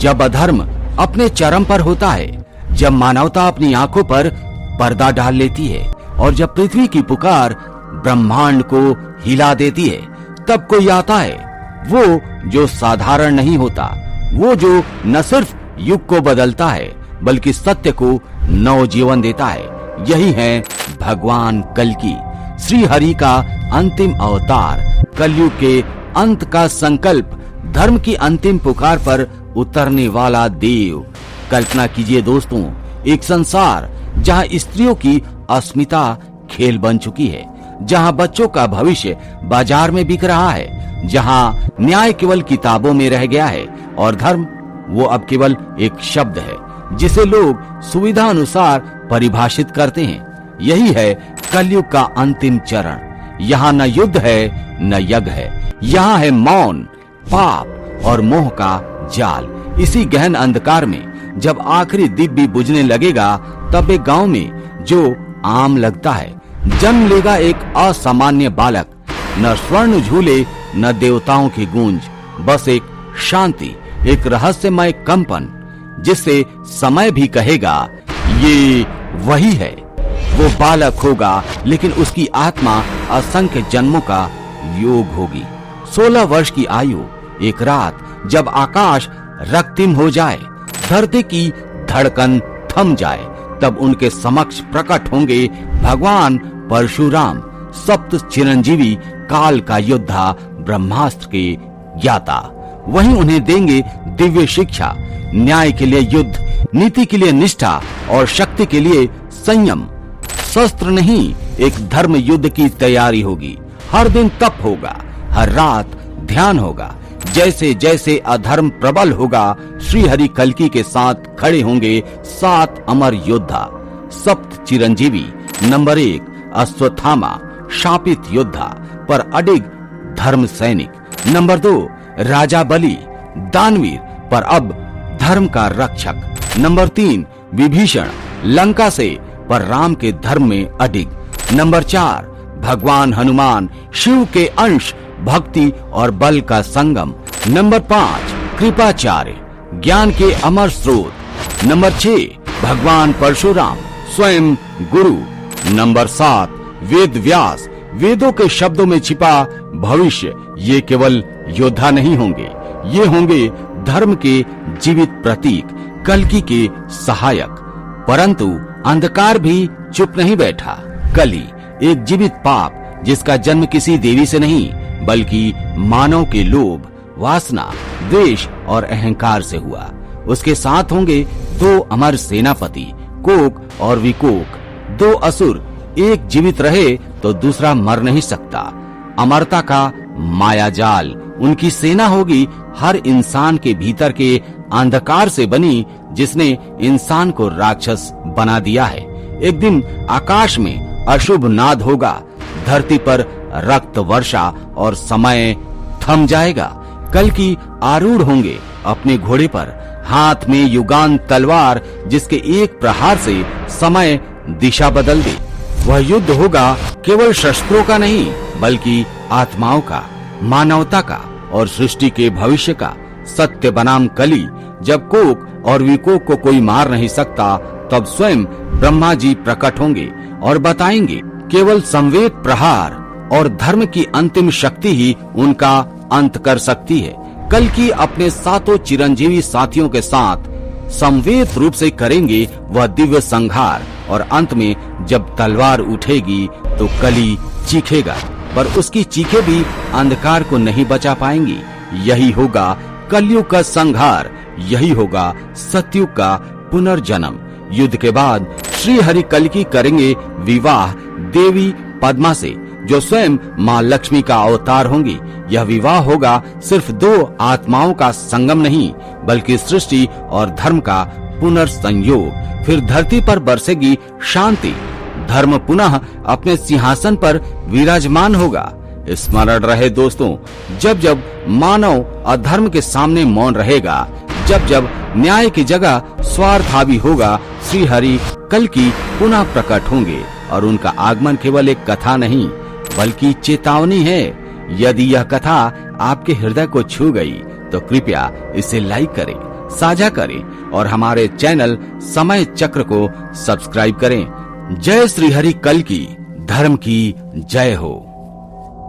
जब अधर्म अपने चरम पर होता है, जब मानवता अपनी आंखों पर पर्दा डाल लेती है और जब पृथ्वी की पुकार ब्रह्मांड को हिला देती है, तब कोई आता है, वो जो साधारण नहीं होता, वो जो न सिर्फ युग को बदलता है बल्कि सत्य को नव जीवन देता है। यही है भगवान कल्कि, श्री हरि का अंतिम अवतार, कलयुग के अंत का संकल्प, धर्म की अंतिम पुकार पर उतरने वाला देव। कल्पना कीजिए दोस्तों, एक संसार जहां स्त्रियों की अस्मिता खेल बन चुकी है, जहां बच्चों का भविष्य बाजार में बिक रहा है, जहां न्याय केवल किताबों में रह गया है और धर्म वो अब केवल एक शब्द है जिसे लोग सुविधा अनुसार परिभाषित करते हैं। यही है कलयुग का अंतिम चरण। यहाँ न युद्ध है न यज्ञ है, यहाँ है मौन, पाप और मोह का जाल। इसी गहन अंधकार में जब आखिरी दीप भी बुझने लगेगा, तब एक गांव में जो आम लगता है, जन्म लेगा एक असामान्य बालक। न स्वर्ण झूले न देवताओं की गूंज, बस एक शांति, एक रहस्यमय कंपन, जिससे समय भी कहेगा ये वही है। वो बालक होगा लेकिन उसकी आत्मा असंख्य जन्मों का योग होगी। 16 वर्ष की आयु, एक रात जब आकाश रक्तिम हो जाए, धरती की धड़कन थम जाए, तब उनके समक्ष प्रकट होंगे भगवान परशुराम, सप्त चिरंजीवी, काल का योद्धा, ब्रह्मास्त्र के ज्ञाता। वहीं उन्हें देंगे दिव्य शिक्षा, न्याय के लिए युद्ध, नीति के लिए निष्ठा और शक्ति के लिए संयम। शस्त्र नहीं, एक धर्म युद्ध की तैयारी होगी। हर दिन तप होगा, हर रात ध्यान होगा। जैसे जैसे अधर्म प्रबल होगा, श्री हरि कल्कि के साथ खड़े होंगे 7 अमर योद्धा। सप्त चिरंजीवी, नंबर 1 अश्वत्थामा, शापित योद्धा पर अडिग धर्म सैनिक। नंबर 2 राजा बलि, दानवीर पर अब धर्म का रक्षक। नंबर 3 विभीषण, लंका से पर राम के धर्म में अडिग। नंबर 4 भगवान हनुमान, शिव के अंश, भक्ति और बल का संगम। नंबर 5 कृपाचार्य, ज्ञान के अमर स्रोत। नंबर 6 भगवान परशुराम, स्वयं गुरु। नंबर 7 वेद व्यास, वेदों के शब्दों में छिपा भविष्य। ये केवल योद्धा नहीं होंगे, ये होंगे धर्म के जीवित प्रतीक, कल्कि के सहायक। परंतु अंधकार भी चुप नहीं बैठा। कली एक जीवित पाप, जिसका जन्म किसी देवी से नहीं बल्कि मानव के लोभ, वासना, द्वेष और अहंकार से हुआ। उसके साथ होंगे 2 अमर सेनापति, कोक और विकोक। 2 असुर, एक जीवित रहे तो दूसरा मर नहीं सकता। अमरता का मायाजाल, उनकी सेना होगी हर इंसान के भीतर के अंधकार से बनी, जिसने इंसान को राक्षस बना दिया है। एक दिन आकाश में अशुभ नाद होगा, धरती पर रक्त वर्षा और समय थम जाएगा। कल्कि आरूढ़ होंगे अपने घोड़े पर, हाथ में युगान तलवार, जिसके एक प्रहार से समय दिशा बदल दे। वह युद्ध होगा केवल शस्त्रों का नहीं बल्कि आत्माओं का, मानवता का और सृष्टि के भविष्य का। सत्य बनाम कली, जब कोक और विकोक को कोई मार नहीं सकता, तब स्वयं ब्रह्मा जी प्रकट होंगे और बताएंगे केवल संवेद प्रहार और धर्म की अंतिम शक्ति ही उनका अंत कर सकती है। कल्कि अपने 7 चिरंजीवी साथियों के साथ संवेद रूप से करेंगे वह दिव्य संहार, और अंत में जब तलवार उठेगी तो कली चीखेगा, पर उसकी चीखें भी अंधकार को नहीं बचा पाएंगी। यही होगा कलयुग का संहार, यही होगा सतयुग का पुनर्जन्म। युद्ध के बाद श्री हरि कल्कि करेंगे विवाह देवी पद्मा से, जो स्वयं माँ लक्ष्मी का अवतार होंगी। यह विवाह होगा सिर्फ 2 आत्माओं का संगम नहीं बल्कि सृष्टि और धर्म का पुनर्संयोग। फिर धरती पर बरसेगी शांति, धर्म पुनः अपने सिंहासन पर विराजमान होगा। स्मरण रहे दोस्तों, जब जब मानव अधर्म के सामने मौन रहेगा, जब जब न्याय की जगह स्वार्थ हावी होगा, श्री हरि कल्कि पुनः प्रकट होंगे और उनका आगमन केवल एक कथा नहीं बल्कि चेतावनी है। यदि यह कथा आपके हृदय को छू गई तो कृपया इसे लाइक करें, साझा करें और हमारे चैनल समय चक्र को सब्सक्राइब करें। जय श्री हरि कल की, धर्म की जय हो।